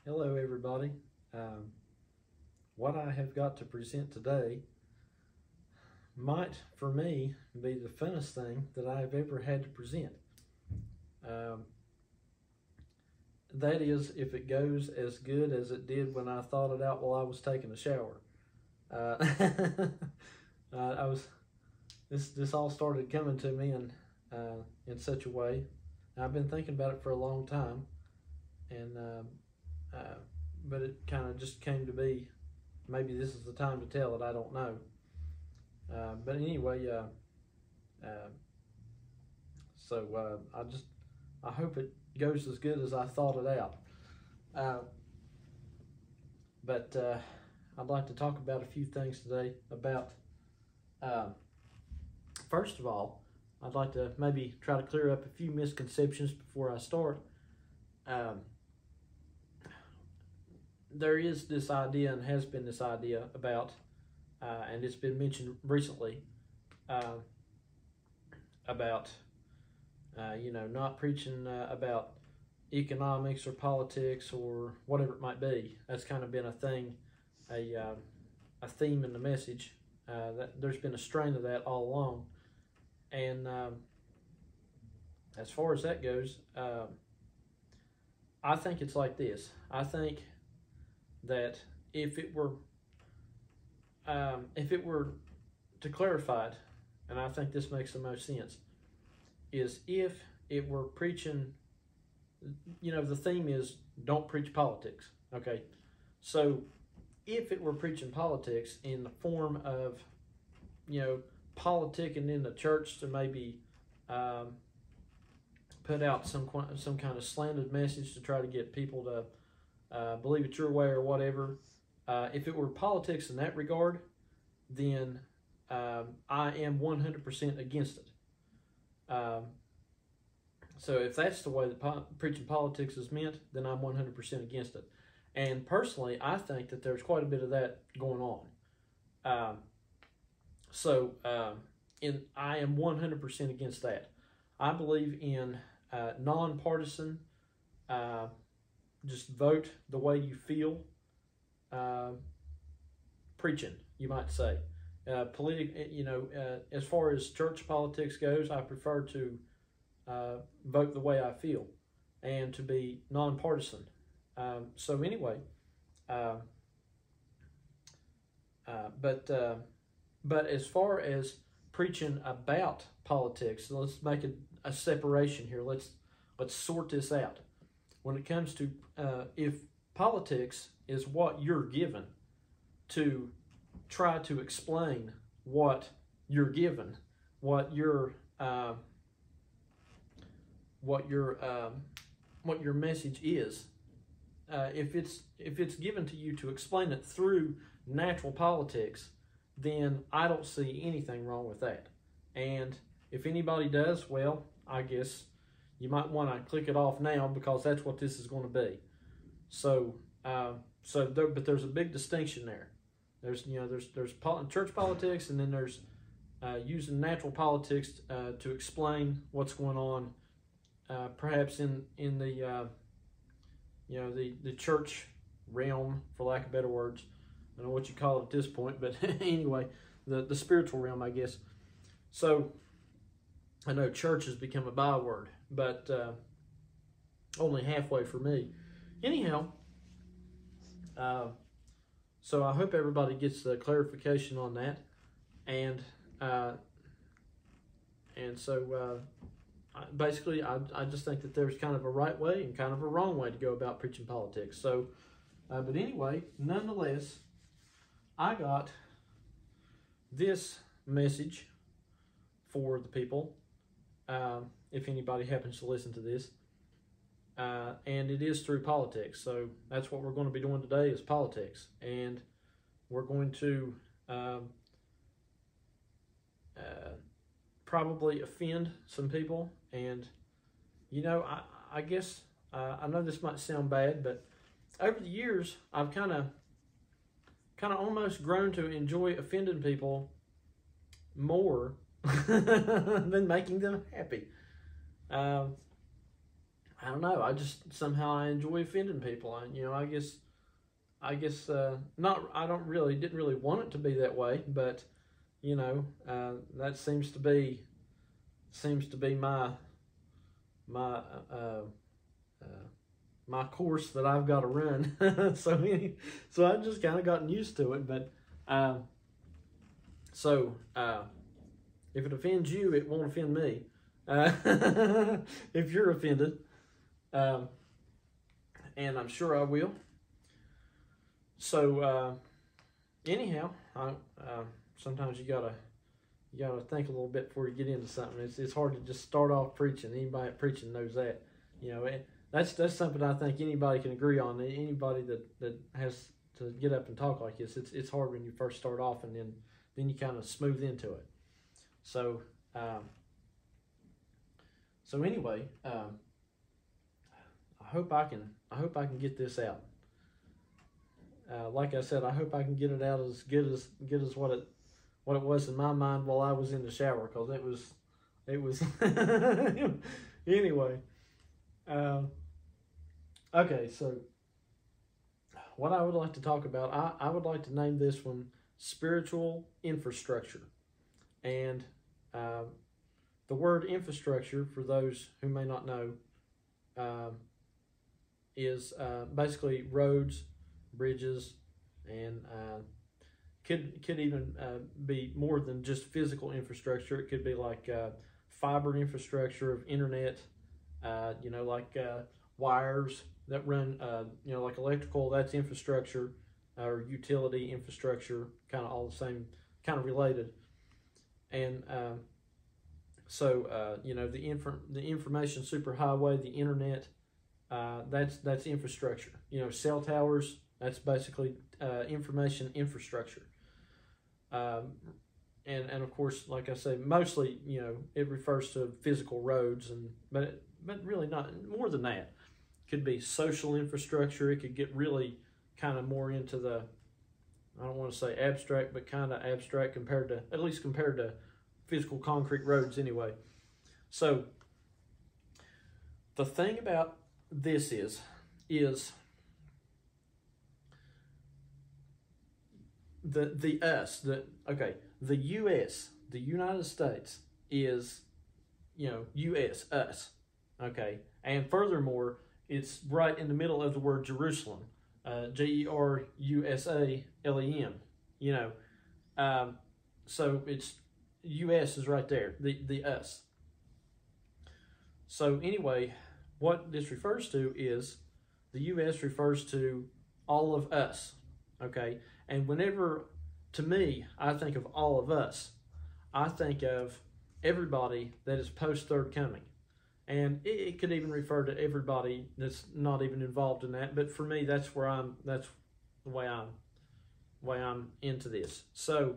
Hello, everybody. Um, what I have got to present today might, for me, be the funnest thing that I have ever had to present. Um, that is, if it goes as good as it did when I thought it out while I was taking a shower. Uh, I was this all started coming to me in such a way. I've been thinking about it for a long time, and uh, but it kind of just came to be. Maybe this is the time to tell it. I don't know. But anyway, I hope it goes as good as I thought it out. But I'd like to talk about a few things today. First of all, I'd like to maybe try to clear up a few misconceptions before I start. There is this idea, and has been this idea about, and it's been mentioned recently, about not preaching about economics or politics or whatever it might be. That's kind of been a thing, a theme in the message. That there's been a strain of that all along, and as far as that goes, I think it's like this. I think that if it were to clarify it, and I think this makes the most sense, is if it were preaching, the theme is don't preach politics. Okay, so if it were preaching politics in the form of, politicking in the church to maybe put out some kind of slanted message to try to get people to believe it your way or whatever. If it were politics in that regard, then I am 100% against it. So if that's the way that preaching politics is meant, then I'm 100% against it. And personally, I think that there's quite a bit of that going on. I am 100% against that. I believe in nonpartisan, just vote the way you feel, preaching, you might say. As far as church politics goes, I prefer to vote the way I feel and to be nonpartisan. But as far as preaching about politics, so let's make a separation here. Let's sort this out. When it comes to if politics is what you're given to try to explain what you're given, what your message is, if it's given to you to explain it through natural politics, then I don't see anything wrong with that. And if anybody does, well, I guess you might want to click it off now, because that's what this is going to be. But there's a big distinction there. There's church politics, and then there's using natural politics to explain what's going on, perhaps in the the church realm, for lack of better words. I don't know what you call it at this point, but anyway, the spiritual realm, I guess. So I know church has become a byword, but only halfway for me. Anyhow, so I hope everybody gets the clarification on that, basically, I just think that there's kind of a right way and kind of a wrong way to go about preaching politics. So, but anyway, nonetheless, I got this message for the people, if anybody happens to listen to this, and it is through politics. So that's what we're going to be doing today, is politics, and we're going to probably offend some people. And I guess I know this might sound bad, but over the years I've kind of almost grown to enjoy offending people more than making them happy. I don't know. I just somehow I enjoy offending people. I guess not. I didn't really want it to be that way, but that seems to be my my course that I've got to run. So I've just kind of gotten used to it. But if it offends you, it won't offend me. If you're offended, and I'm sure I will. So anyhow, sometimes you gotta think a little bit before you get into something. It's hard to just start off preaching. Anybody preaching knows that. That's something I think anybody can agree on. Anybody that has to get up and talk like this, it's hard when you first start off, and then you kind of smooth into it. So anyway, I hope I can get this out. Like I said, I hope I can get it out as good as what it was in my mind while I was in the shower, because it was anyway. Okay, so what I would like to talk about, I would like to name this one spiritual infrastructure. And the word infrastructure, for those who may not know, is basically roads, bridges, and could even be more than just physical infrastructure. It could be like fiber infrastructure of internet, like wires that run, like electrical, that's infrastructure, or utility infrastructure, kind of all the same, kind of related. And the information superhighway, the internet, that's infrastructure. Cell towers, that's basically information infrastructure. And of course, like I say, mostly, it refers to physical roads, but really not more than that. It could be social infrastructure. It could get really kind of more into the, I don't want to say abstract, but kind of abstract compared to physical concrete roads anyway. So the thing about this is the U.S., the United States is, U.S., us, okay? And furthermore, it's right in the middle of the word Jerusalem, Jerusalem, so it's, U.S. is right there, the us. So anyway, what this refers to is the U.S. refers to all of us, okay? And whenever, to me, I think of all of us, I think of everybody that is post-third coming. And it could even refer to everybody that's not even involved in that. But for me, that's the way I'm into this. So,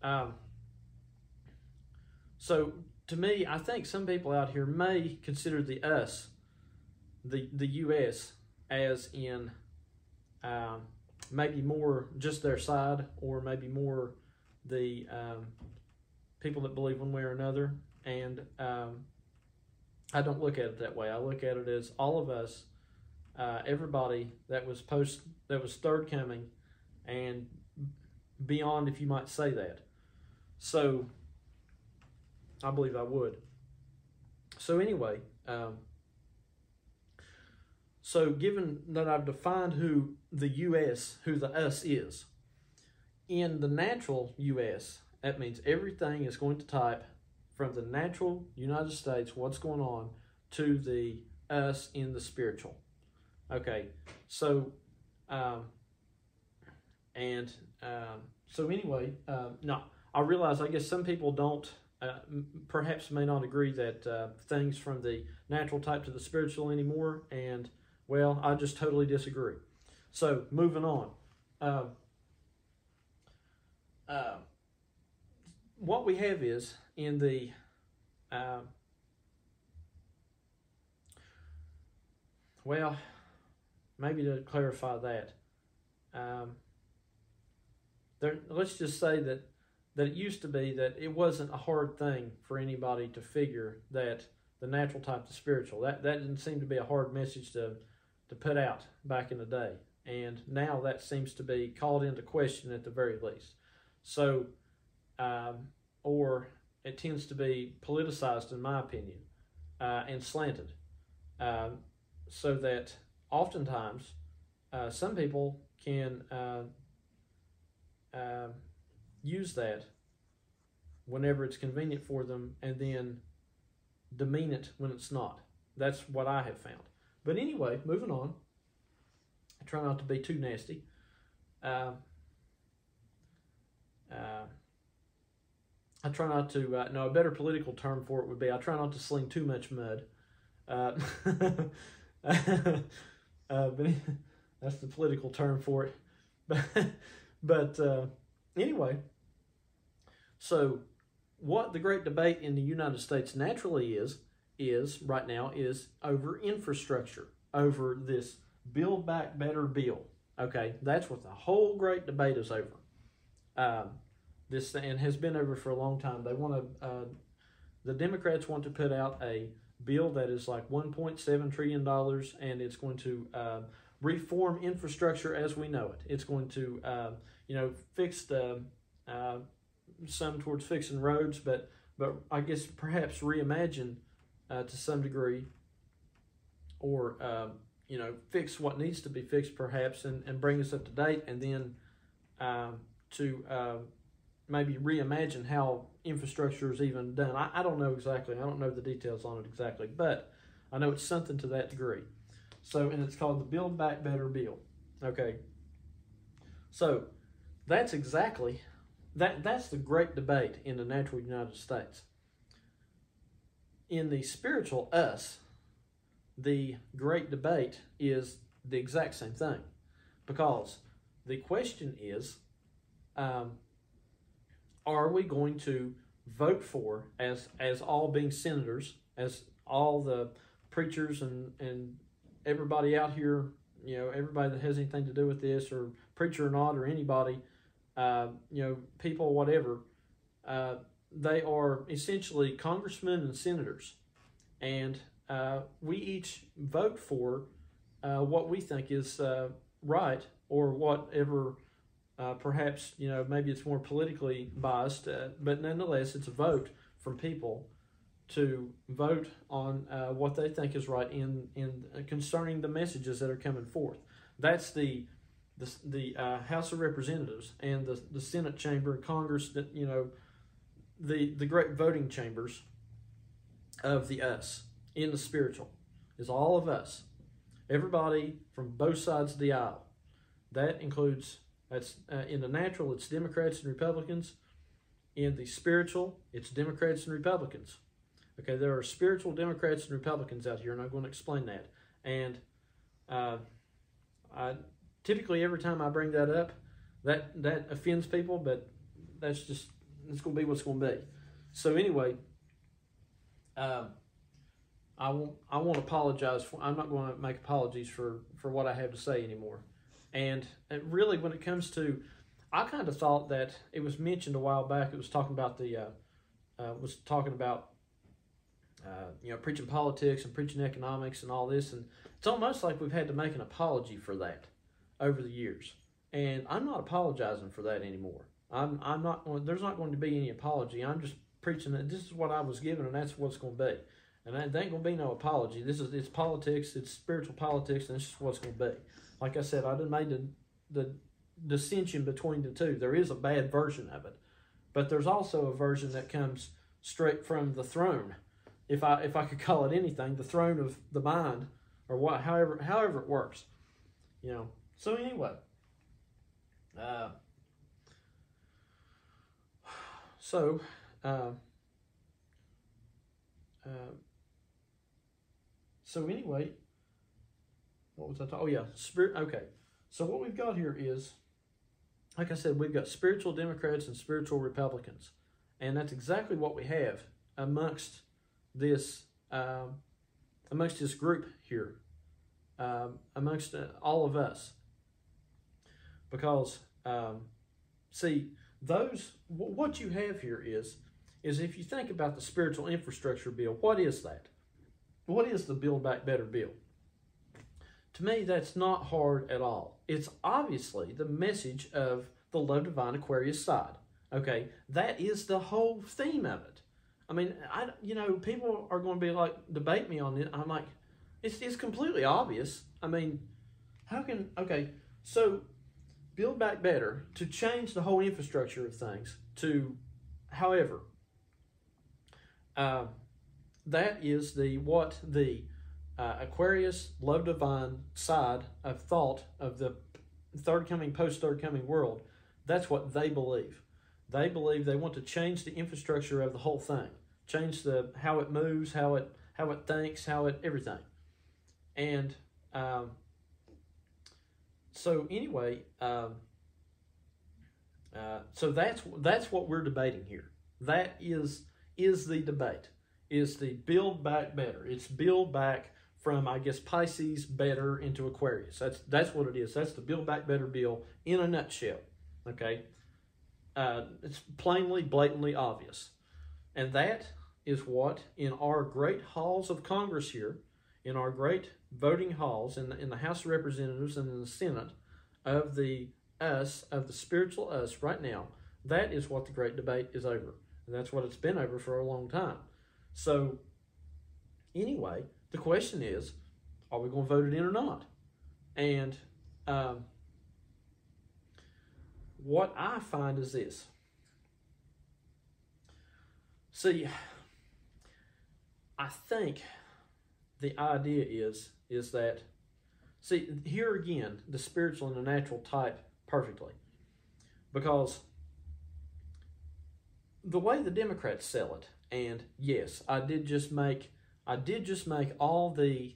to me, I think some people out here may consider the us, the U.S., as in maybe more just their side, or maybe more the people that believe one way or another. And I don't look at it that way. I look at it as all of us, everybody that was third coming and beyond, if you might say that. So I believe I would. So anyway, so given that I've defined who the U.S., who the us is, in the natural U.S., that means everything is going to type from the natural United States, what's going on, to the us in the spiritual. Okay, so, so anyway, now I realize, I guess some people don't, perhaps may not agree that things from the natural type to the spiritual anymore, and, well, I just totally disagree. So, moving on. What we have is, in the well, maybe to clarify that, let's just say that it used to be that it wasn't a hard thing for anybody to figure that the natural type to spiritual. That didn't seem to be a hard message to put out back in the day. And now that seems to be called into question at the very least. So, or it tends to be politicized, in my opinion, and slanted. So that oftentimes some people can use that whenever it's convenient for them and then demean it when it's not. That's what I have found. But anyway, moving on. I try not to be too nasty. I try not to, no, a better political term for it would be I try not to sling too much mud. But that's the political term for it. But anyway, so what the great debate in the United States naturally is right now is over infrastructure, over this Build Back Better bill. Okay, that's what the whole great debate is over. This and has been over for a long time. They want to, the Democrats want to put out a bill that is like $1.7 trillion, and it's going to reform infrastructure as we know it. It's going to, fix the some towards fixing roads, but I guess perhaps reimagine to some degree, or fix what needs to be fixed perhaps, and bring us up to date, and then to maybe reimagine how infrastructure is even done. I don't know exactly. I don't know the details on it exactly, but I know it's something to that degree. So, and it's called the Build Back Better bill. Okay. So that's exactly, that's the great debate in the natural United States. In the spiritual us, the great debate is the exact same thing, because the question is, are we going to vote for, as all being senators, as all the preachers and everybody out here, everybody that has anything to do with this, or preacher or not, or anybody, people, whatever, they are essentially congressmen and senators, and we each vote for what we think is right, or whatever. Perhaps, maybe it's more politically biased, but nonetheless, it's a vote from people to vote on what they think is right in concerning the messages that are coming forth. That's the House of Representatives and the Senate chamber and Congress, that the great voting chambers of the us in the spiritual is all of us, everybody from both sides of the aisle. That includes. That's in the natural, it's Democrats and Republicans. In the spiritual, it's Democrats and Republicans. Okay, there are spiritual Democrats and Republicans out here, and I'm going to explain that. And I typically, every time I bring that up, that offends people, but it's going to be what's going to be. So anyway, I won't apologize for. I'm not going to make apologies for what I have to say anymore. And really, when it comes to, I kind of thought that it was mentioned a while back. It was talking about preaching politics and preaching economics and all this, and it's almost like we've had to make an apology for that over the years. And I'm not apologizing for that anymore. I'm not. There's not going to be any apology. I'm just preaching that this is what I was given, and that's what's going to be. And there ain't going to be no apology. It's politics. It's spiritual politics, and it's just what's going to be. Like I said, I done made the distinction between the two. There is a bad version of it, but there's also a version that comes straight from the throne, if I could call it anything, the throne of the mind, or what, however it works, So anyway, what was I talking? Oh yeah, spirit. Okay, so what we've got here is, like I said, we've got spiritual Democrats and spiritual Republicans, and that's exactly what we have amongst this group here, amongst all of us. Because see, what you have here is if you think about the spiritual infrastructure bill, what is that? what is the Build Back Better bill? To me, that's not hard at all. It's obviously the message of the Love Divine Aquarius side. Okay, that is the whole theme of it. I mean, people are going to be like, debate me on it. I'm like, it's completely obvious. I mean, so Build Back Better, to change the whole infrastructure of things, however, that is what the Aquarius Love Divine side of thought of the third coming, post third coming world. That's what they believe. They believe they want to change the infrastructure of the whole thing, change how it moves, how it thinks, everything. And so anyway, so that's what we're debating here. That is the debate. Is the Build Back Better. It's build back from, I guess, Pisces better into Aquarius. That's what it is. That's the Build Back Better bill in a nutshell. Okay, it's plainly, blatantly obvious, and that is what in our great halls of Congress here, in our great voting halls in the House of Representatives and in the Senate of the spiritual us right now. That is what the great debate is over, and that's what it's been over for a long time. So, anyway, the question is, are we going to vote it in or not? And what I find is this. See, I think the idea is that, see, here again, the spiritual and the natural type perfectly. Because the way the Democrats sell it, and yes, I did just make all the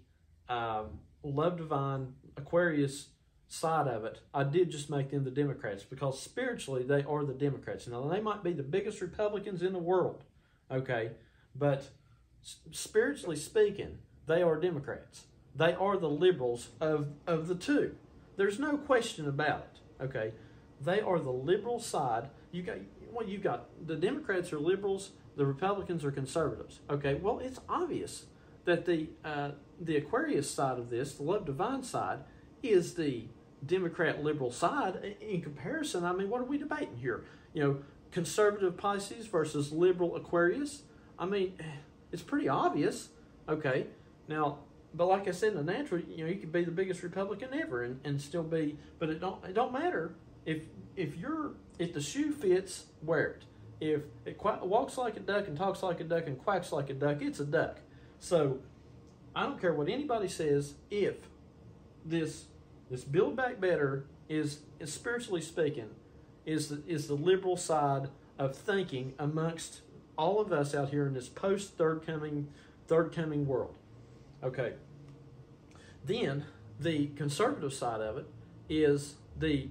Love Divine Aquarius side of it, I did just make them the Democrats, because spiritually they are the Democrats. Now, they might be the biggest Republicans in the world, okay, but spiritually speaking, they are Democrats. They are the liberals of the two. There's no question about it, okay. They are the liberal side. You got the Democrats are liberals, the Republicans are conservatives. Okay, well, it's obvious that the Aquarius side of this, the Love Divine side, is the Democrat liberal side. In comparison, I mean, what are we debating here? Conservative Pisces versus liberal Aquarius. I mean, it's pretty obvious. Okay, now, but like I said, in the natural, you could be the biggest Republican ever and still be, but it don't matter if the shoe fits, wear it. If it walks like a duck and talks like a duck and quacks like a duck, it's a duck. So I don't care what anybody says. If this Build Back Better is spiritually speaking, is the liberal side of thinking amongst all of us out here in this post third coming world. Okay. Then the conservative side of it is the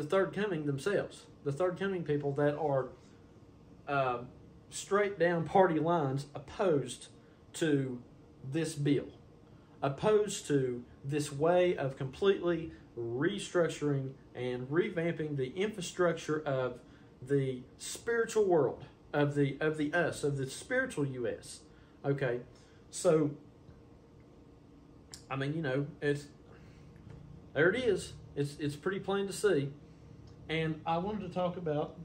third coming themselves, the third coming people that are straight down party lines opposed to this bill, opposed to this way of completely restructuring and revamping the infrastructure of the spiritual world, of the spiritual U.S. Okay, so I mean, there it is. It's pretty plain to see, and I wanted to talk about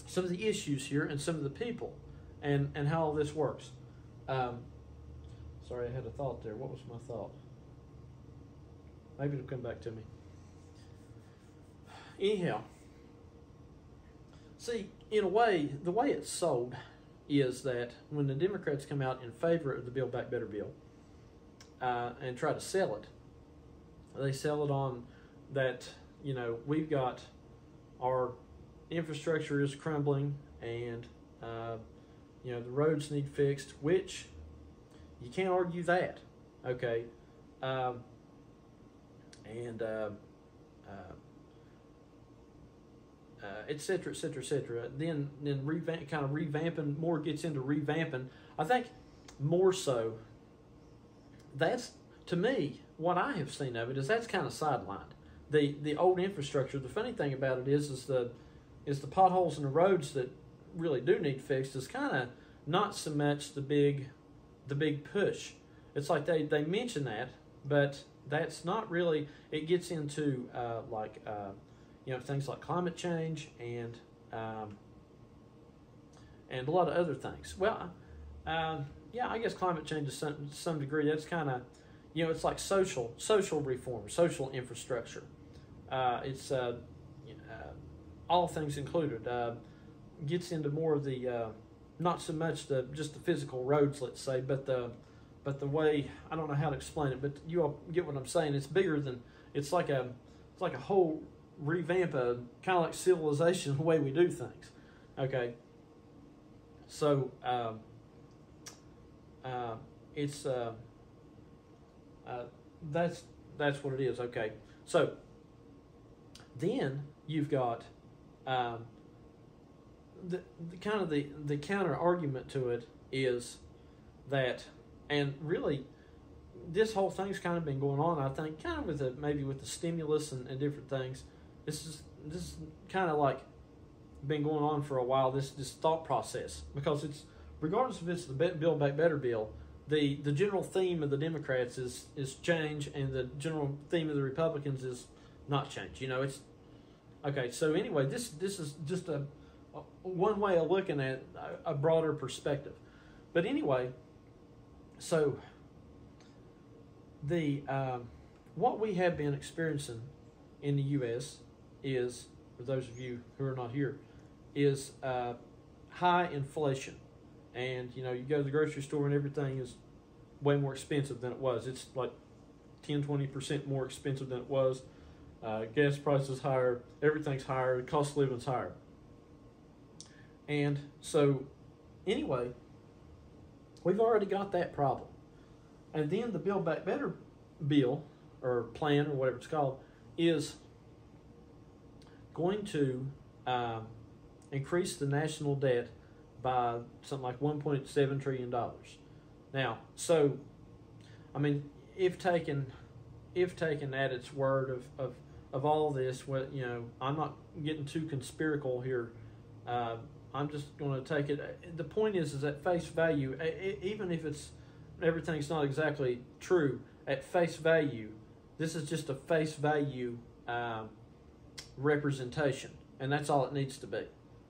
some of the issues here and some of the people, and how all this works. Sorry, I had a thought there. What was my thought? Maybe it'll come back to me. Anyhow, see, in a way, the way it's sold is that when the Democrats come out in favor of the Build Back Better bill and try to sell it, they sell it on that, we've got our infrastructure is crumbling and, the roads need fixed, which you can't argue that, okay? Et cetera, et cetera, et cetera. Then revamping, more gets into revamping. I think more so, that's, to me, what I have seen of it is that's kind of sidelined. The old infrastructure, the funny thing about it is the potholes in the roads that really do need fixed is kind of not so much the big push. It's like they mention that, but that's not really. It gets into things like climate change and a lot of other things. Well, I guess climate change to some degree. That's kind of, it's like social reform, social infrastructure. It's all things included. Gets into more of the not so much just the physical roads, let's say, but the way, I don't know how to explain it, but you all get what I'm saying. It's bigger than, it's like a whole revamp of kind of like civilization, the way we do things. Okay, so it's that's what it is. Okay, so then you've got the kind of the counter argument to it is that, and really this whole thing's kind of been going on, I think, kind of with maybe with the stimulus and different things. This is kind of like been going on for a while, this thought process, because it's, regardless if it's the Build Back Better bill, the general theme of the Democrats is change, and the general theme of the Republicans is not change. It's okay. So anyway, this is just a one way of looking at a broader perspective. But anyway, so the what we have been experiencing in the U.S. is, for those of you who are not here, is high inflation. And, you go to the grocery store and everything is way more expensive than it was. It's like 10-20% more expensive than it was. Gas prices higher, everything's higher, the cost of living's higher. And so, anyway, we've already got that problem. And then the Build Back Better bill, or plan, or whatever it's called, is going to increase the national debt by something like $1.7 trillion. Now, so, I mean, if taken at its word of all this, well, I'm not getting too conspiratorial here. I'm just going to take it. The point is at face value, even if everything's not exactly true, at face value, this is just a face value representation, and that's all it needs to be.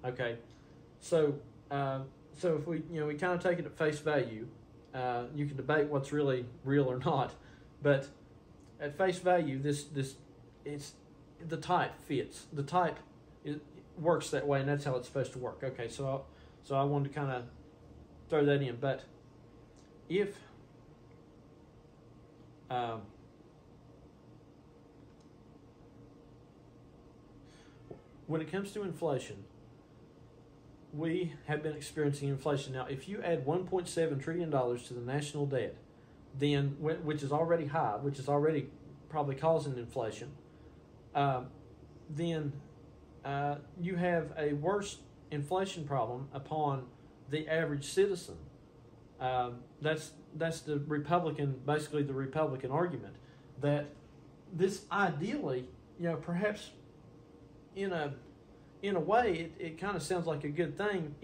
Okay, so if we kind of take it at face value, you can debate what's really real or not, but at face value, this it's the type fits. The type works that way, and that's how it's supposed to work. Okay, so I wanted to kind of throw that in, but if when it comes to inflation, we have been experiencing inflation. Now, if you add $1.7 trillion to the national debt, then, which is already high, which is already probably causing inflation, then you have a worse inflation problem upon the average citizen. That's the basically the Republican argument, that this ideally, perhaps in a way, it kind of sounds like a good thing.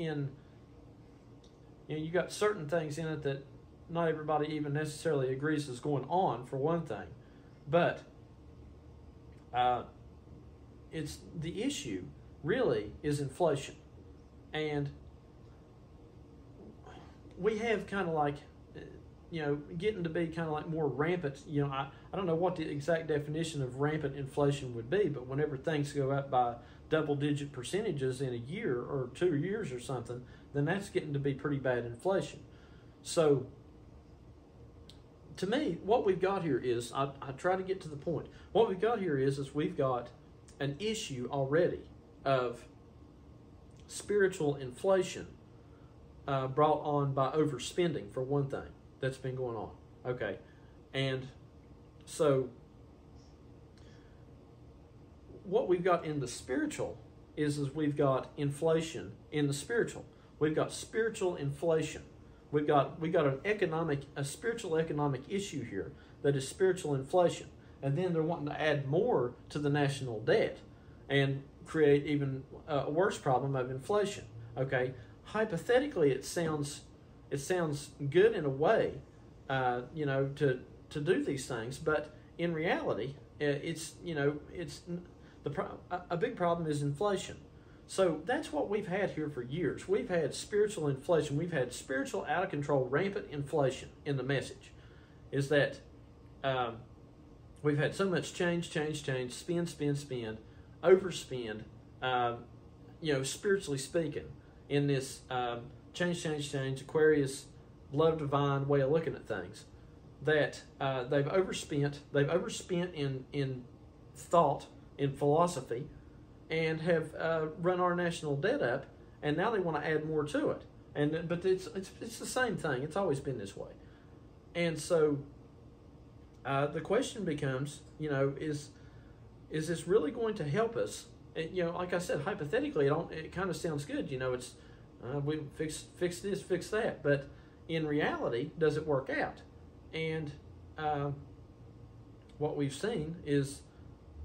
You got certain things in it that not everybody even necessarily agrees is going on, for one thing, but it's the issue really is inflation, and we have kind of like getting to be kind of like more rampant. I don't know what the exact definition of rampant inflation would be, but whenever things go up by double-digit percentages in a year or 2 years or something, then that's getting to be pretty bad inflation. So, to me, what we've got here is, I try to get to the point. What we've got here is we've got an issue already of spiritual inflation brought on by overspending, for one thing, that's been going on. Okay, and so what we've got in the spiritual is we've got inflation in the spiritual. We've got spiritual inflation. We've got a spiritual economic issue here that is spiritual inflation, and then they're wanting to add more to the national debt and create even a worse problem of inflation. Okay, hypothetically, it sounds good in a way, to do these things, but in reality, a big problem is inflation. So that's what we've had here for years. We've had spiritual inflation. We've had spiritual, out of control, rampant inflation in the message. Is that we've had so much change, spend, overspend, spiritually speaking, in this change, Aquarius, love divine way of looking at things, that they've overspent in thought, in philosophy, and have run our national debt up, and now they want to add more to it. But it's the same thing. It's always been this way. And so the question becomes, is this really going to help us? Like I said, hypothetically, it kind of sounds good. It's we fix this, fix that. But in reality, does it work out? And what we've seen is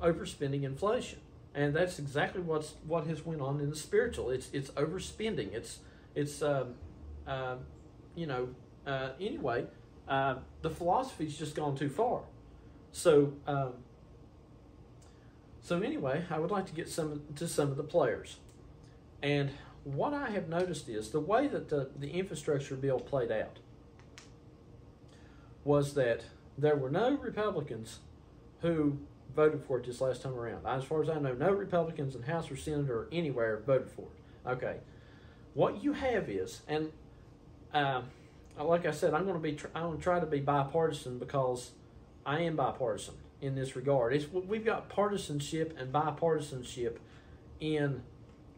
overspending, inflation. And that's exactly what has went on in the spiritual. It's overspending. Anyway, the philosophy's just gone too far. So anyway, I would like to get some of the players. And what I have noticed is the way that the infrastructure bill played out was that there were no Republicans who voted for it this last time around. As far as I know, no Republicans in House or Senate or anywhere voted for it. Okay. What you have is, and like I said, I'm going to try to be bipartisan, because I am bipartisan in this regard. We've got partisanship and bipartisanship in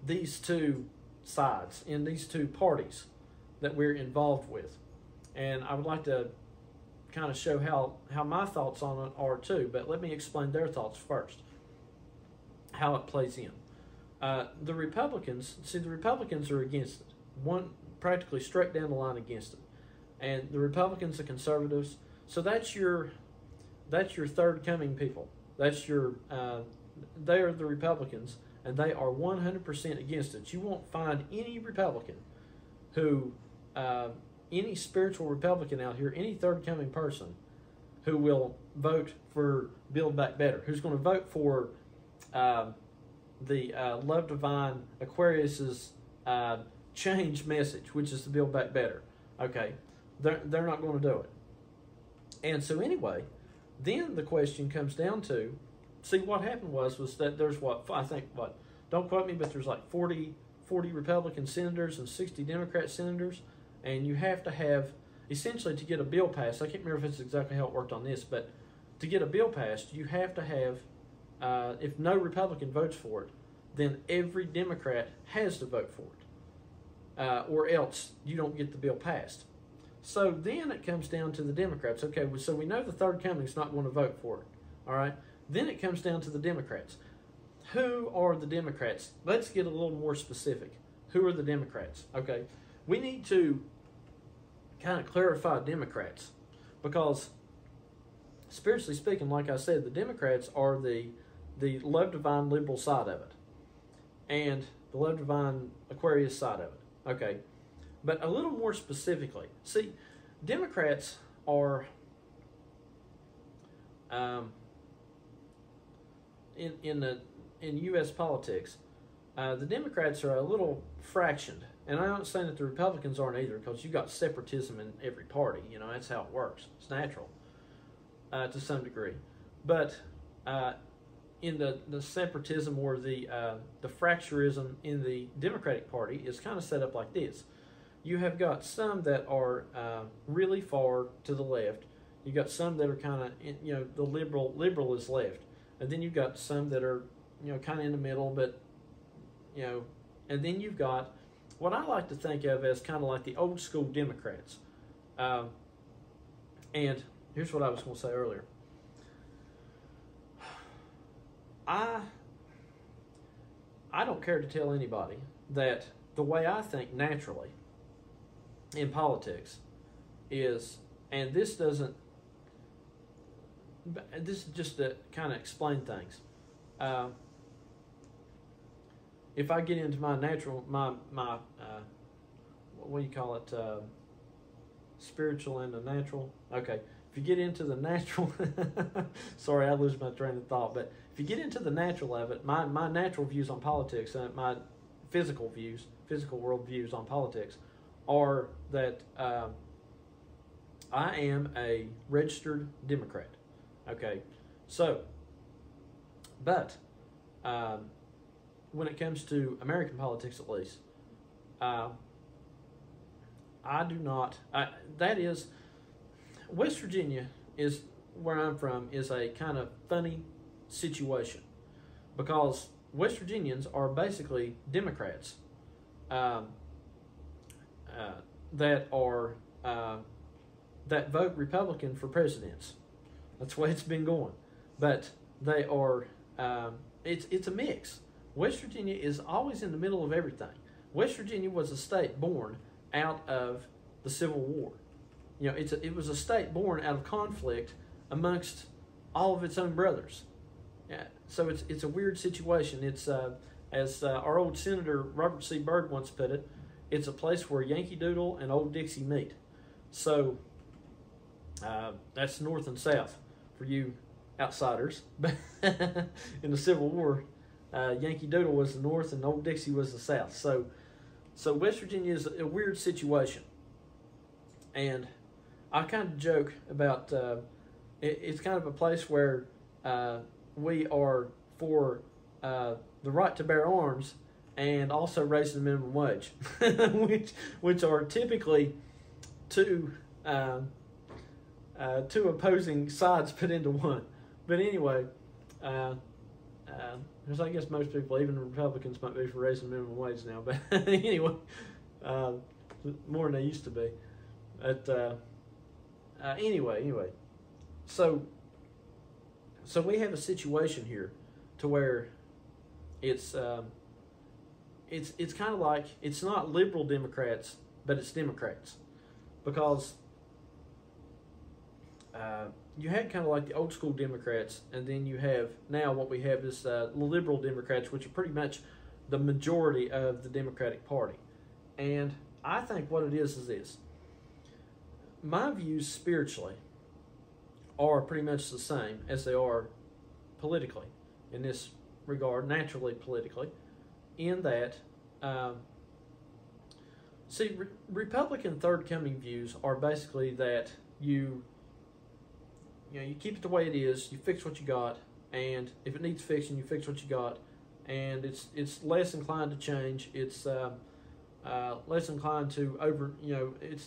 these two sides, in these two parties that we're involved with. And I would like to kind of show how my thoughts on it are too, but let me explain their thoughts first, how it plays in. The Republicans are against it, practically straight down the line against it. And the Republicans, the conservatives, so that's your third coming people. They are the Republicans, and they are 100% against it. You won't find any Republican any spiritual Republican out here, any third coming person who will vote for Build Back Better, who's going to vote for the Love Divine Aquarius's change message, which is to Build Back Better. Okay, they're not going to do it. And so anyway, then the question comes down to, see, what happened was that there's don't quote me, but there's like 40 Republican senators and 60 Democrat senators. And you have to have, essentially, to get a bill passed, I can't remember if it's exactly how it worked on this, but to get a bill passed, you have to have, if no Republican votes for it, then every Democrat has to vote for it, or else you don't get the bill passed. So then it comes down to the Democrats. Okay, so we know the third coming's not going to vote for it, all right? Then it comes down to the Democrats. Who are the Democrats? Let's get a little more specific. Who are the Democrats? Okay, we need to kind of clarify Democrats, because spiritually speaking, like I said, the Democrats are the Love Divine liberal side of it, and the Love Divine Aquarius side of it. Okay, but a little more specifically, see, Democrats are in U.S. politics. The Democrats are a little fractioned. And I'm not saying that the Republicans aren't either, because you've got separatism in every party. That's how it works. It's natural to some degree. But in the separatism, or the fracturism in the Democratic Party is kind of set up like this. You have got some that are really far to the left. You've got some that are kind of, the liberal is left. And then you've got some that are, kind of in the middle, but, and then you've got what I like to think of as kind of like the old school Democrats. And here's what I was going to say earlier. I don't care to tell anybody that the way I think naturally in politics is, and this is just to kind of explain things. If I get into my what do you call it? Spiritual and the natural. Okay, if you get into the natural, sorry, I lose my train of thought. But if you get into the natural of it, my natural views on politics, my physical world views on politics, are that I am a registered Democrat. Okay, so, but when it comes to American politics, at least, I do not. That is, West Virginia is where I'm from. Is a kind of funny situation because West Virginians are basically Democrats that are that vote Republican for presidents. That's the way it's been going. But they are. It's a mix. West Virginia is always in the middle of everything. West Virginia was a state born out of the Civil War. You know, it was a state born out of conflict amongst all of its own brothers. Yeah, so it's a weird situation. It's as our old Senator Robert C. Byrd once put it, it's a place where Yankee Doodle and Old Dixie meet. So that's North and South for you outsiders. In the Civil War, Yankee Doodle was the North and Old Dixie was the South. So West Virginia is a weird situation. And I kind of joke about it's kind of a place where we are for the right to bear arms and also raising the minimum wage, which are typically two opposing sides put into one. But anyway, because I guess most people, even Republicans, might be for raising the minimum wage now. But anyway, more than they used to be. But anyway, so we have a situation here to where it's kind of like it's not liberal Democrats, but it's Democrats, because you had kind of like the old school Democrats, and then you have now what we have is liberal Democrats, which are pretty much the majority of the Democratic Party. And I think what it is this. My views spiritually are pretty much the same as they are politically in this regard, naturally politically, in that, Republican third coming views are basically that you keep it the way it is, you fix what you got, and if it needs fixing, you fix what you got, and it's less inclined to change. It's less inclined to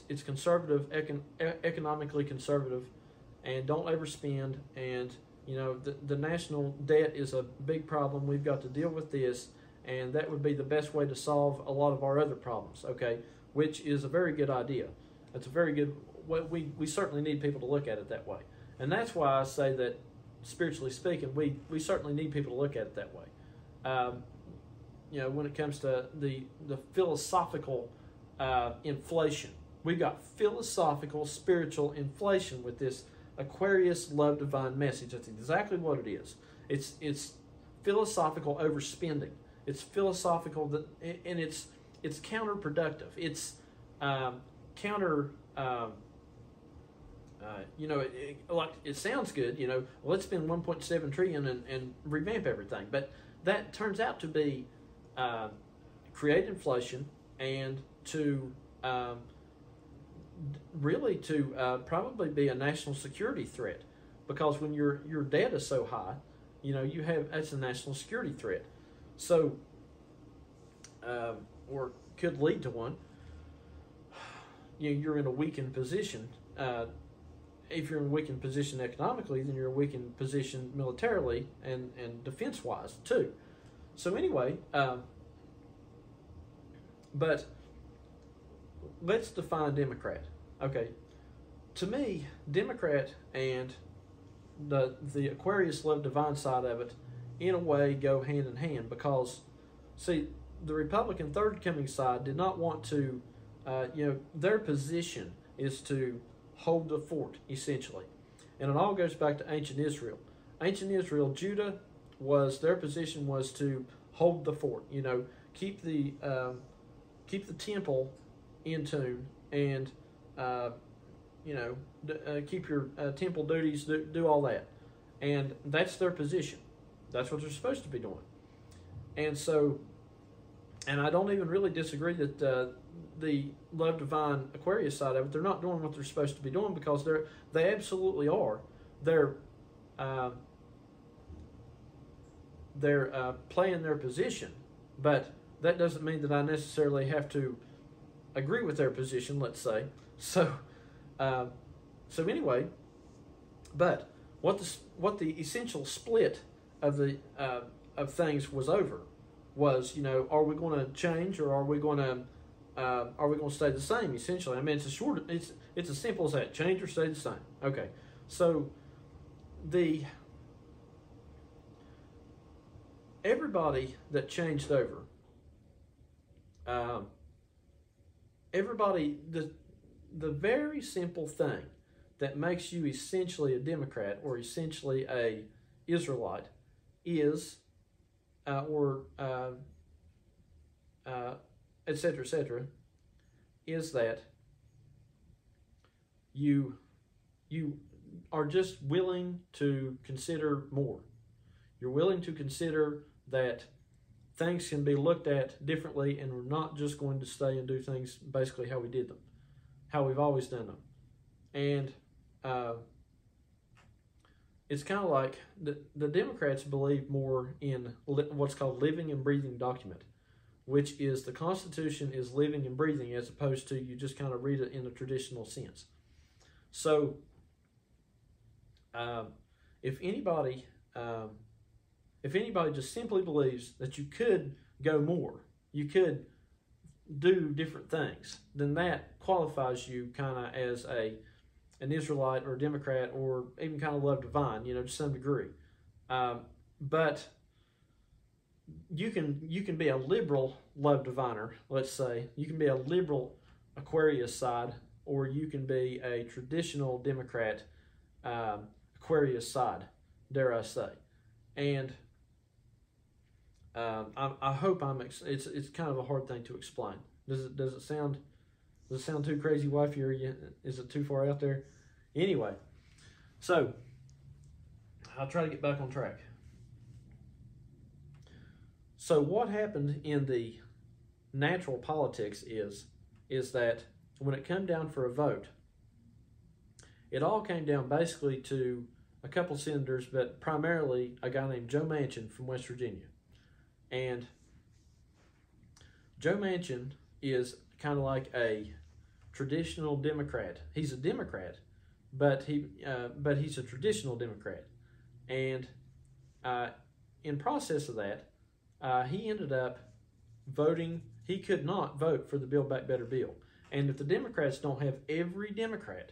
it's conservative, economically conservative, and don't overspend. And the national debt is a big problem. We've got to deal with this, and that would be the best way to solve a lot of our other problems. Okay, which is a very good idea. That's a very good. We certainly need people to look at it that way, and that's why I say that spiritually speaking, we certainly need people to look at it that way. When it comes to the philosophical inflation, we've got philosophical, spiritual inflation with this Aquarius love divine message. That's exactly what it is. It's philosophical overspending. It's philosophical and it's counterproductive. It's counter. It sounds good. Let's spend 1.7 trillion and revamp everything, but that turns out to be create inflation and to probably be a national security threat, because when your debt is so high, that's a national security threat. So, or could lead to one. You're in a weakened position. If you're in a weakened position economically, then you're in a weakened position militarily and defense-wise too. So anyway, but let's define Democrat. Okay, to me, Democrat and the Aquarius love divine side of it, in a way, go hand in hand, because, see, the Republican third coming side did not want to, their position is to hold the fort, essentially. And it all goes back to ancient Israel. Ancient Israel, Judah, their position was to hold the fort, keep the temple in tune and keep your temple duties, do all that, and that's their position. That's what they're supposed to be doing. And so, and I don't even really disagree that the Love Divine Aquarius side of it, they're not doing what they're supposed to be doing, because they absolutely are. They're playing their position, but that doesn't mean that I necessarily have to agree with their position, let's say. So anyway, but what the essential split of the of things was over was, are we going to change, or are we going to stay the same? Essentially, I mean, it's as simple as that: change or stay the same. Okay, so everybody that changed over, the very simple thing that makes you essentially a Democrat or essentially a Israelite is, et cetera, is that you are just willing to consider more. You're willing to consider that things can be looked at differently, and we're not just going to stay and do things basically how we did them, how we've always done them. And it's kind of like the Democrats believe more in what's called living and breathing document, which is the Constitution is living and breathing, as opposed to you just kind of read it in a traditional sense. So if anybody just simply believes that you could go more, you could do different things, then that qualifies you kind of as an Israelite or a Democrat, or even kind of Love Divine, to some degree. But you can be a liberal Love Diviner, let's say. You can be a liberal Aquarius side, or you can be a traditional Democrat Aquarius side, dare I say. And I hope it's kind of a hard thing to explain. Does it sound too crazy, wifey, or is it too far out there? Anyway, so I'll try to get back on track. So what happened in the natural politics is that when it came down for a vote, it all came down basically to a couple senators, but primarily a guy named Joe Manchin from West Virginia. And Joe Manchin is kind of like a traditional Democrat. He's a Democrat, but he's a traditional Democrat. And in process of that, he ended up voting. He could not vote for the Build Back Better bill. And if the Democrats don't have every Democrat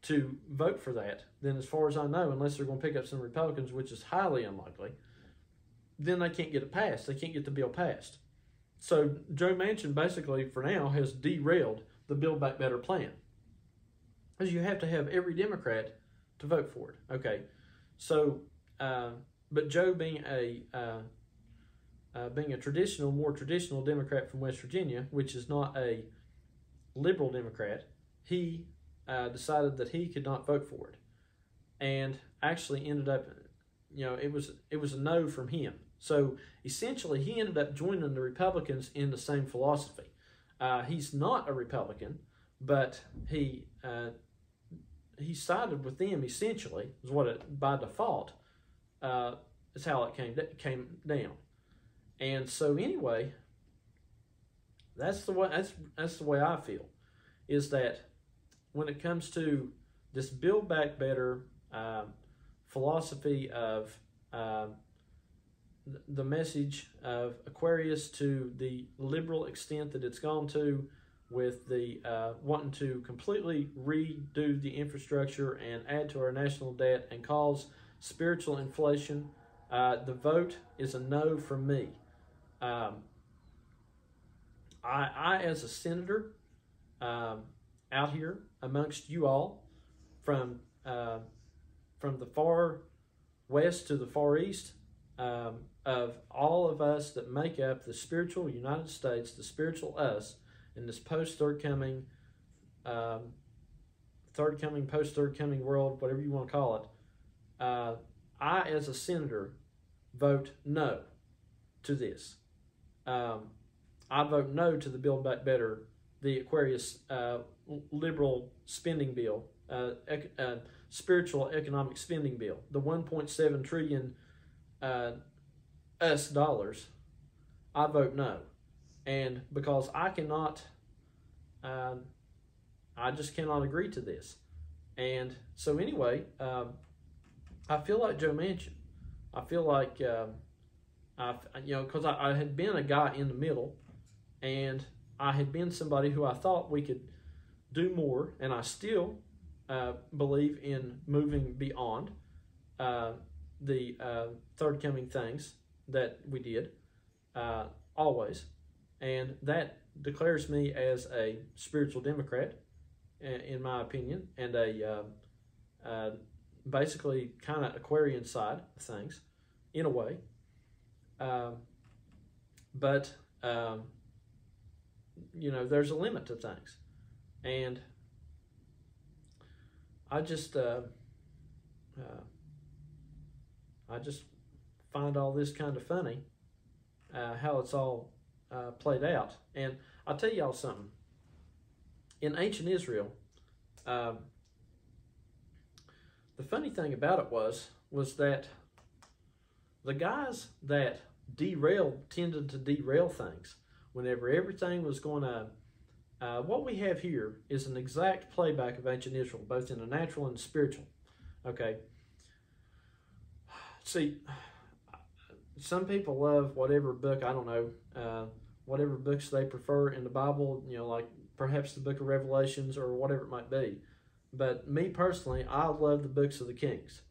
to vote for that, then as far as I know, unless they're going to pick up some Republicans, which is highly unlikely, then they can't get it passed. They can't get the bill passed. So Joe Manchin basically, for now, has derailed the Build Back Better plan, because you have to have every Democrat to vote for it. Okay, so but Joe, being a more traditional Democrat from West Virginia, which is not a liberal Democrat, he decided that he could not vote for it, and actually ended up, it was a no from him. So essentially, he ended up joining the Republicans in the same philosophy. He's not a Republican, but he sided with them. Essentially, is what it, by default, is how it came down. And so anyway, that's the way I feel, is that when it comes to this Build Back Better philosophy of the message of Aquarius, to the liberal extent that it's gone to, with the wanting to completely redo the infrastructure and add to our national debt and cause spiritual inflation, the vote is a no from me. I as a senator, out here amongst you all, from the far west to the far east, of all of us that make up the spiritual United States, the spiritual us, in this post-third coming, post-third coming world, whatever you want to call it, I, as a senator, vote no to this. I vote no to the Build Back Better, the Aquarius liberal spending bill, spiritual economic spending bill, the 1.7 trillion US dollars. I vote no. And because I cannot, I just cannot agree to this. And so anyway, I feel like Joe Manchin. I feel like, because I had been a guy in the middle, and I had been somebody who I thought we could do more, and I still believe in moving beyond the third coming things that we did always. And that declares me as a spiritual Democrat, in my opinion, and a basically kind of Aquarian side of things, in a way. But there's a limit to things. And I just find all this kind of funny, how it's all played out. And I'll tell y'all something. In ancient Israel, the funny thing about it was that the guys that tended to derail things whenever everything was going to, what we have here is an exact playback of ancient Israel, both in the natural and the spiritual. Okay. See, some people love whatever book, I don't know, whatever books they prefer in the Bible, like perhaps the book of Revelations or whatever it might be. But me personally, I love the books of the Kings.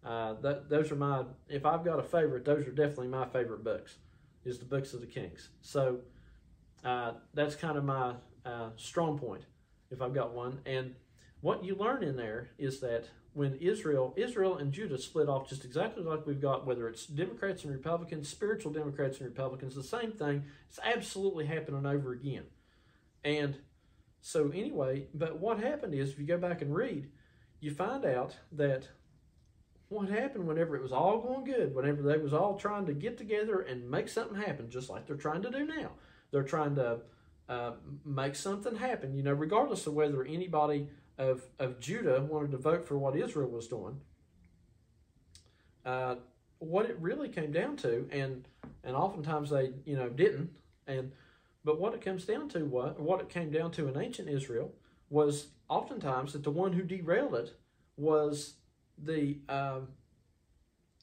Those are if I've got a favorite, those are definitely my favorite books, is the books of the Kings. So that's kind of my strong point, if I've got one. And what you learn in there is that when Israel and Judah split off just exactly like we've got, whether it's Democrats and Republicans, spiritual Democrats and Republicans, the same thing, it's absolutely happening over again. And so anyway, but what happened is, if you go back and read, you find out that what happened whenever it was all going good, whenever they was all trying to get together and make something happen, just like they're trying to do now. They're trying to make something happen, regardless of whether anybody of Judah wanted to vote for what Israel was doing. What it really came down to, and oftentimes they, didn't, but what it comes down to, what it came down to in ancient Israel, was oftentimes that the one who derailed it was an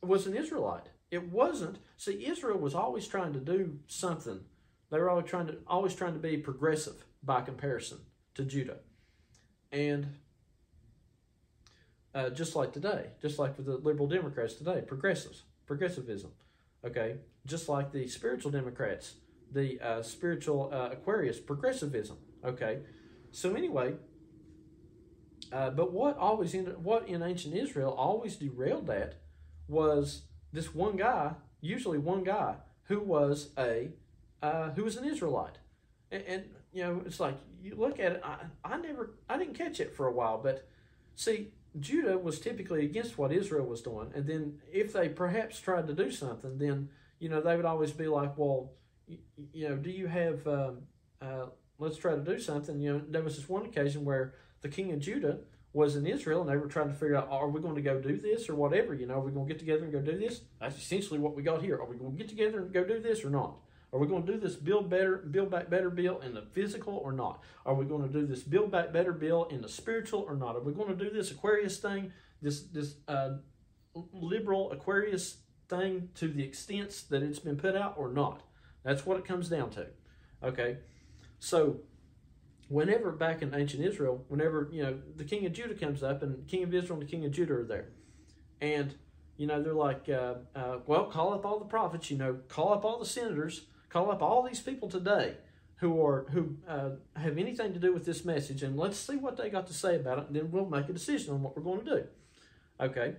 Israelite. It wasn't. See, Israel was always trying to do something. They were always trying to be progressive by comparison to Judah, and just like today, just like with the liberal Democrats today, progressivism. Okay, just like the spiritual Democrats, the spiritual Aquarius, progressivism. Okay, so anyway. But what in ancient Israel always derailed that was this one guy, usually one guy, who was an Israelite, and it's like you look at it. I didn't catch it for a while, but see, Judah was typically against what Israel was doing, and then if they perhaps tried to do something, then they would always be like, well, do you have? Let's try to do something. There was this one occasion where the king of Judah was in Israel, and they were trying to figure out, are we going to go do this or whatever? Are we going to get together and go do this? That's essentially what we got here. Are we going to get together and go do this or not? Are we going to do this Build Back Better bill in the physical or not? Are we going to do this Build Back Better bill in the spiritual or not? Are we going to do this Aquarius thing, this liberal Aquarius thing to the extent that it's been put out or not? That's what it comes down to. Okay, so whenever back in ancient Israel, whenever, the king of Judah comes up, and the king of Israel and the king of Judah are there, and, they're like, well, call up all the prophets, call up all the senators, call up all these people today who have anything to do with this message, and let's see what they got to say about it, and then we'll make a decision on what we're going to do. Okay.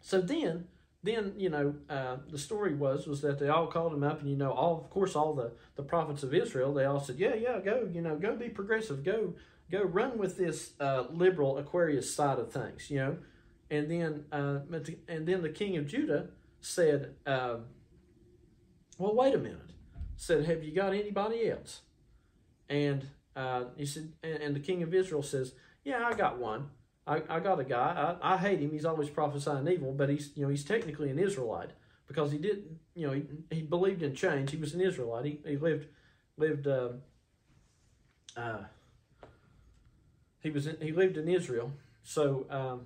So then then the story was that they all called him up, and of course all the prophets of Israel, they all said, yeah, go, go be progressive, go run with this liberal Aquarius side of things, and then the king of Judah said, well, wait a minute, said, have you got anybody else? And he said, and the king of Israel says, yeah, I got one. I got a guy. I hate him. He's always prophesying evil, but he's technically an Israelite because he didn't, he believed in change. He was an Israelite. He lived in Israel. So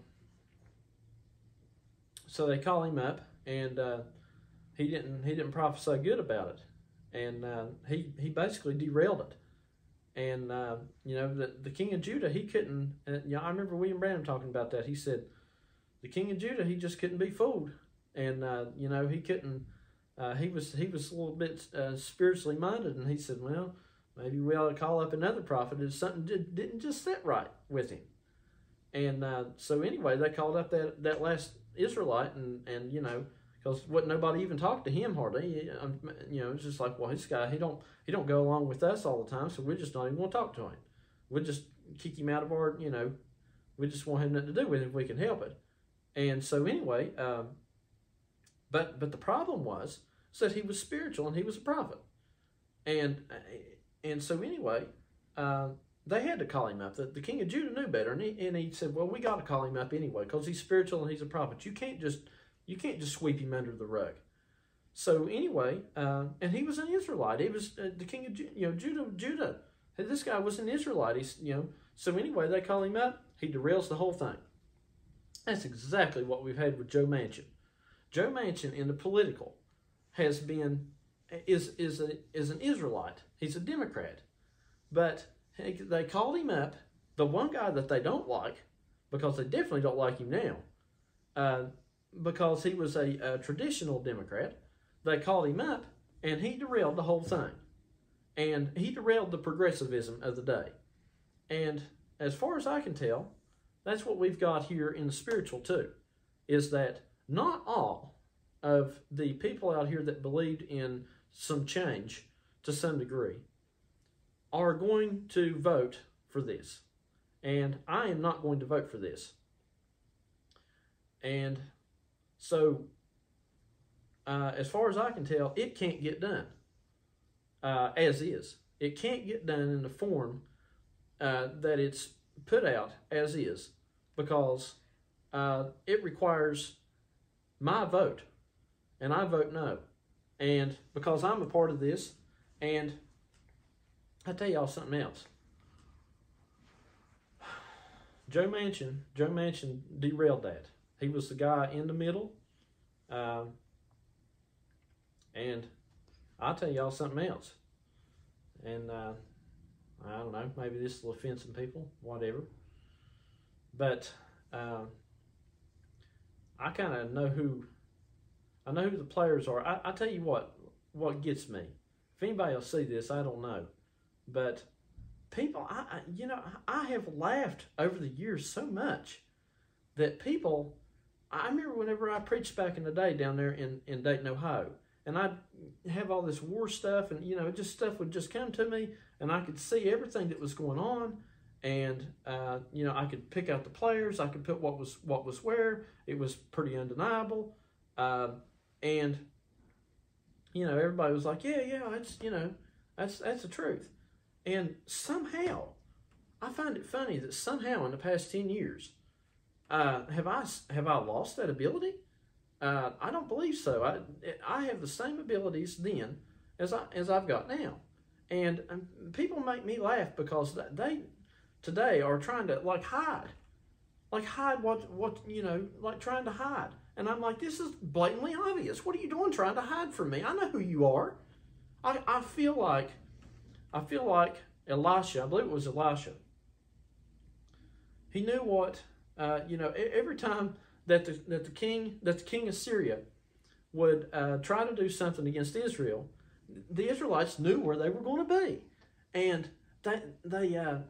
so they call him up, and he didn't prophesy good about it, and he basically derailed it. And, the king of Judah, he couldn't, I remember William Branham talking about that. He said, the king of Judah, he just couldn't be fooled. And, he couldn't, he was a little bit spiritually minded. And he said, well, maybe we ought to call up another prophet if something didn't just sit right with him. And so anyway, they called up that last Israelite, and because nobody even talked to him hardly. It's just like, well, this guy, he don't go along with us all the time, so we're just not even going to talk to him. We'll just kick him out of our, we just won't have nothing to do with it if we can help it. And so anyway, but the problem was that he was spiritual and he was a prophet. And so anyway, they had to call him up. The king of Judah knew better, and he said, well, we got to call him up anyway because he's spiritual and he's a prophet. You can't just sweep him under the rug. So anyway, and he was an Israelite. He was the king of Judah. This guy was an Israelite. So anyway, they call him up. He derails the whole thing. That's exactly what we've had with Joe Manchin. Joe Manchin in the political is an Israelite. He's a Democrat, but they called him up. The one guy that they don't like, because they definitely don't like him now, because he was a traditional Democrat. They called him up, and he derailed the whole thing. And he derailed the progressivism of the day. And as far as I can tell, that's what we've got here in the spiritual too, is that not all of the people out here that believed in some change to some degree are going to vote for this. And I am not going to vote for this. And so, as far as I can tell, it can't get done as is. It can't get done in the form that it's put out as is, because it requires my vote, and I vote no. And because I'm a part of this, and I tell y'all something else. Joe Manchin derailed that. He was the guy in the middle. And I'll tell y'all something else. And I don't know, maybe this will offend some people, whatever. But I kind of know who the players are. I tell you what gets me. If anybody will see this, I don't know. But people, I have laughed over the years so much that people, I remember whenever I preached back in the day down there in Dayton, Ohio, and I'd have all this war stuff, and just stuff would just come to me, and I could see everything that was going on, and I could pick out the players, I could put what was where. It was pretty undeniable, and everybody was like, yeah, that's the truth. And somehow, I find it funny that somehow in the past 10 years, have I lost that ability? I don't believe so. I have the same abilities then as I've got now, and people make me laugh because they today are trying to hide what trying to hide, and I'm like, this is blatantly obvious. What are you doing trying to hide from me? I know who you are. I feel like Elisha. I believe it was Elisha. He knew what every time that the king of Syria would try to do something against Israel, the Israelites knew where they were going to be, and the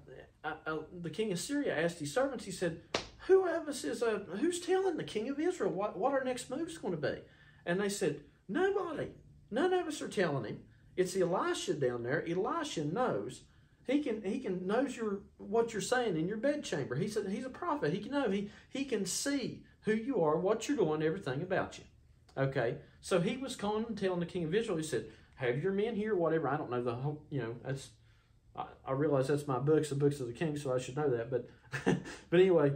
king of Syria asked his servants. He said, who of us is who's telling the king of Israel what our next move's going to be? And they said, nobody. None of us are telling him. It's Elisha down there. Elisha knows. He can knows what you're saying in your bedchamber. He's a prophet. He can know. He can see who you are, what you're doing, everything about you. Okay, so he was calling and telling the king of Israel. He said, "Have your men here, whatever." I don't know the whole. That's. I realize that's my books, the books of the king, so I should know that. But but anyway,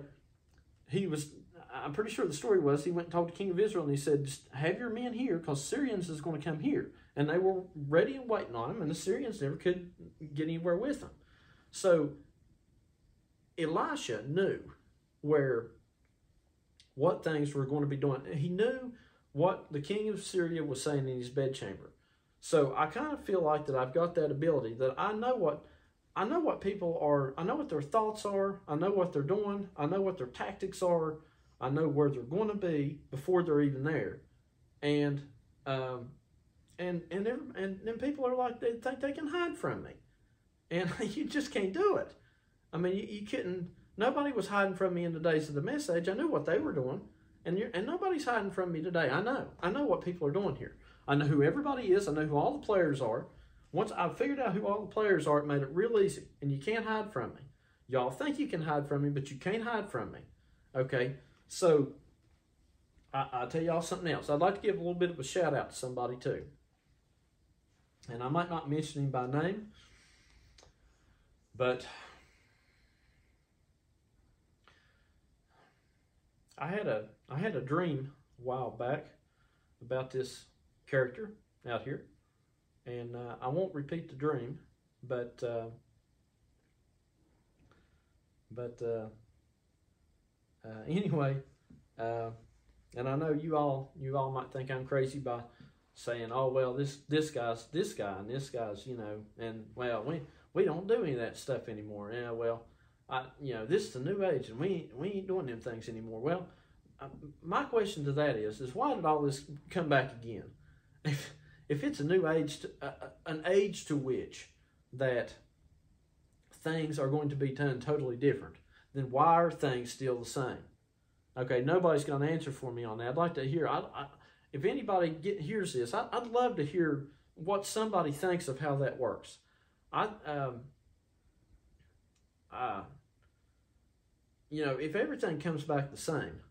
he was. I'm pretty sure the story was he went and talked to the king of Israel and he said, "Just have your men here, because Syrians is going to come here." And they were ready and waiting on him, and the Syrians never could get anywhere with them. So Elisha knew what things were going to be doing. He knew what the king of Syria was saying in his bedchamber. So I kind of feel like that I've got that ability, that I know what people are, I know what their thoughts are, I know what they're doing, I know what their tactics are, I know where they're going to be before they're even there. And then people are like, they think they can hide from me. And you just can't do it. I mean, you couldn't, nobody was hiding from me in the days of the message. I knew what they were doing. And nobody's hiding from me today. I know what people are doing here. I know who everybody is. I know who all the players are. Once I figured out who all the players are, it made it real easy. And you can't hide from me. Y'all think you can hide from me, but you can't hide from me. Okay? So, I'll tell y'all something else. I'd like to give a little bit of a shout out to somebody too. And I might not mention him by name, but I had a dream a while back about this character out here, and I won't repeat the dream, but anyway, and I know you all might think I'm crazy by saying, "Oh well, this guy's this guy and this guy's and well we don't do any of that stuff anymore." Yeah, well, this is the new age and we ain't doing them things anymore. Well, my question to that is why did all this come back again? If it's a new age, an age to which that things are going to be done totally different, then why are things still the same? Okay, nobody's going to answer for me on that. I'd like to hear. If anybody hears this, I'd love to hear what somebody thinks of how that works. If everything comes back the same,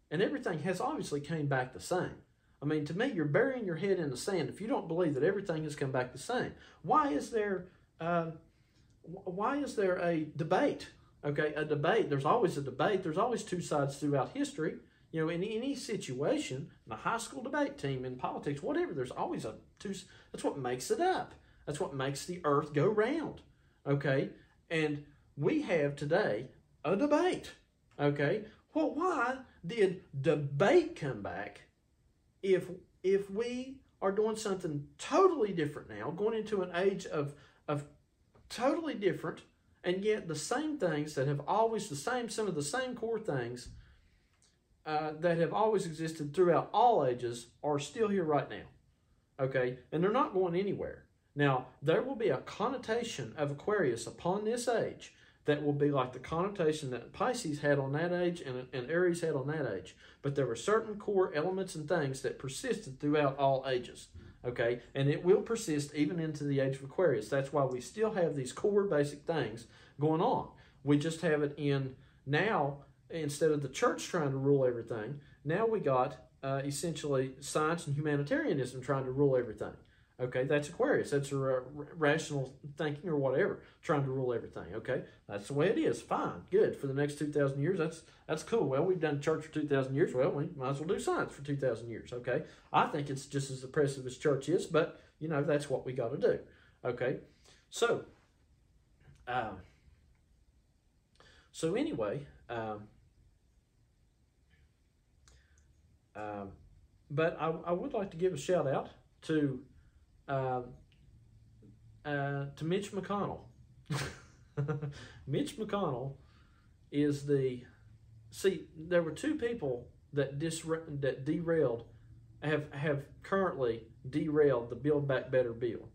and everything has obviously came back the same. I mean, to me, you're burying your head in the sand if you don't believe that everything has come back the same. Why is there a debate? Okay, a debate. There's always a debate. There's always two sides throughout history. In any situation, in a high school debate team, in politics, whatever, there's always that's what makes it up. That's what makes the earth go round. Okay? And we have today a debate. Okay? Well, why did debate come back if we are doing something totally different now, going into an age of totally different, and yet the same things that have always some of the same core things that have always existed throughout all ages are still here right now. Okay? And they're not going anywhere. Now, there will be a connotation of Aquarius upon this age that will be like the connotation that Pisces had on that age and Aries had on that age. But there were certain core elements and things that persisted throughout all ages. Okay? And it will persist even into the age of Aquarius. That's why we still have these core basic things going on. We just have it in now, instead of the church trying to rule everything, now we got essentially science and humanitarianism trying to rule everything. Okay, that's Aquarius. That's rational thinking or whatever, trying to rule everything. Okay, that's the way it is. Fine, good. For the next 2,000 years, that's cool. Well, we've done church for 2,000 years. Well, we might as well do science for 2,000 years. Okay, I think it's just as oppressive as church is, but that's what we got to do. Okay, so anyway, but I would like to give a shout out to Mitch McConnell. Mitch McConnell is there were two people that derailed, have currently derailed the Build Back Better bill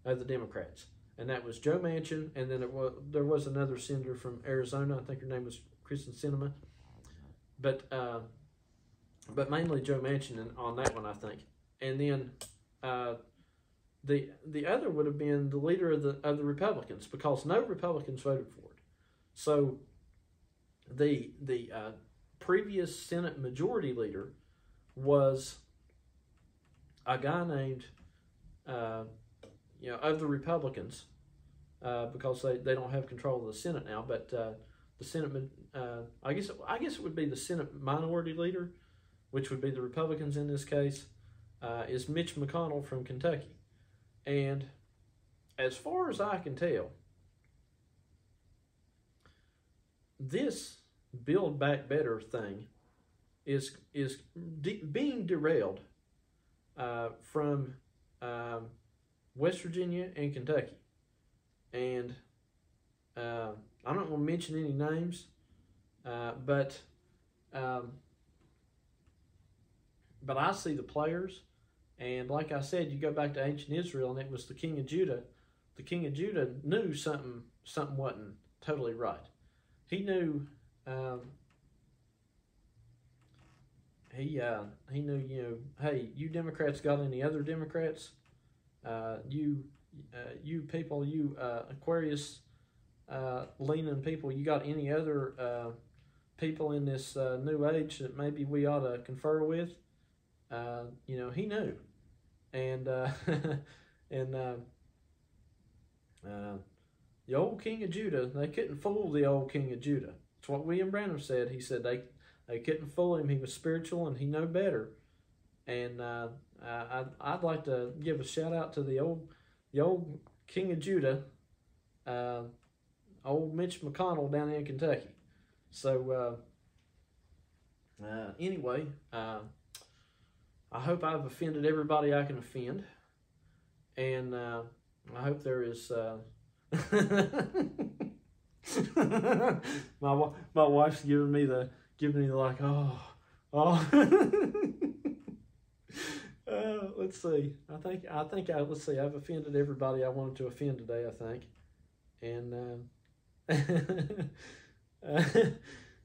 of the Democrats. And that was Joe Manchin, and then there was another senator from Arizona. I think her name was Kristen Sinema. but mainly Joe Manchin on that one, I think. And then the other would have been the leader of the Republicans, because no Republicans voted for it. So the previous Senate Majority Leader was a guy named of the Republicans, because they don't have control of the Senate now, but the Senate I guess it would be the Senate Minority Leader, which would be the Republicans in this case, is Mitch McConnell from Kentucky. And as far as I can tell, this Build Back Better thing is being derailed from West Virginia and Kentucky. And I'm not going to mention any names, but I see the players, and like I said, you go back to ancient Israel, and it was the king of Judah. The king of Judah knew something wasn't totally right. He knew. He knew. Hey, you Democrats got any other Democrats? You people, you Aquarius leaning people, you got any other people in this new age that maybe we ought to confer with? He knew, and the old king of Judah, they couldn't fool the old king of Judah. It's what William Branham said. He said they couldn't fool him. He was spiritual and he knew better. And I'd like to give a shout out to the old king of Judah, old Mitch McConnell down in Kentucky. So anyway, I hope I've offended everybody I can offend, and I hope there is. My wife's giving me the like, oh. Let's see. Let's see. I've offended everybody I wanted to offend today, I think, and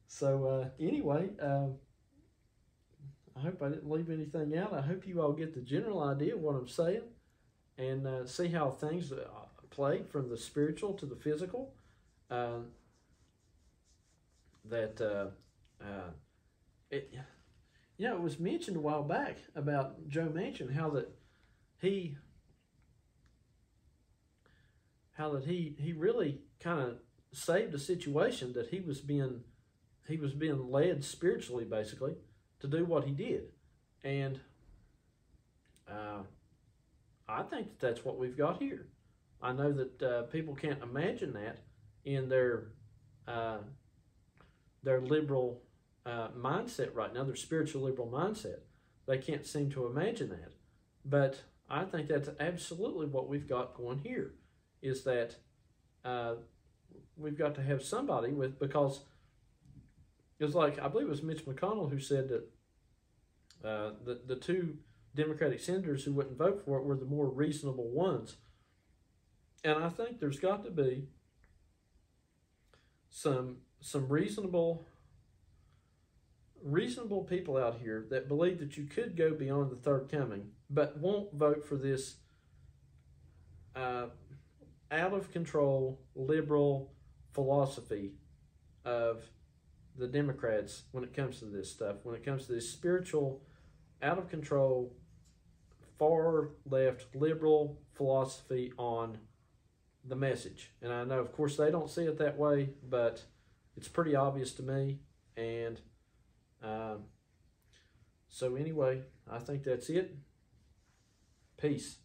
so anyway, I hope I didn't leave anything out. I hope you all get the general idea of what I'm saying, and see how things play from the spiritual to the physical. It was mentioned a while back about Joe Manchin, how that he really kind of saved a situation that he was being led spiritually, basically, to do what he did. And I think that's what we've got here. I know that people can't imagine that in their liberal mindset right now, their spiritual liberal mindset. They can't seem to imagine that. But I think that's absolutely what we've got going here, is that we've got to have somebody because it was like, I believe it was Mitch McConnell who said that the two Democratic senators who wouldn't vote for it were the more reasonable ones. And I think there's got to be some reasonable people out here that believe that you could go beyond the third coming, but won't vote for this out of control liberal philosophy of the Democrats when it comes to this stuff, when it comes to this spiritual, out of control, far left liberal philosophy on the message. And I know, of course, they don't see it that way, but it's pretty obvious to me. And so anyway, I think that's it. Peace.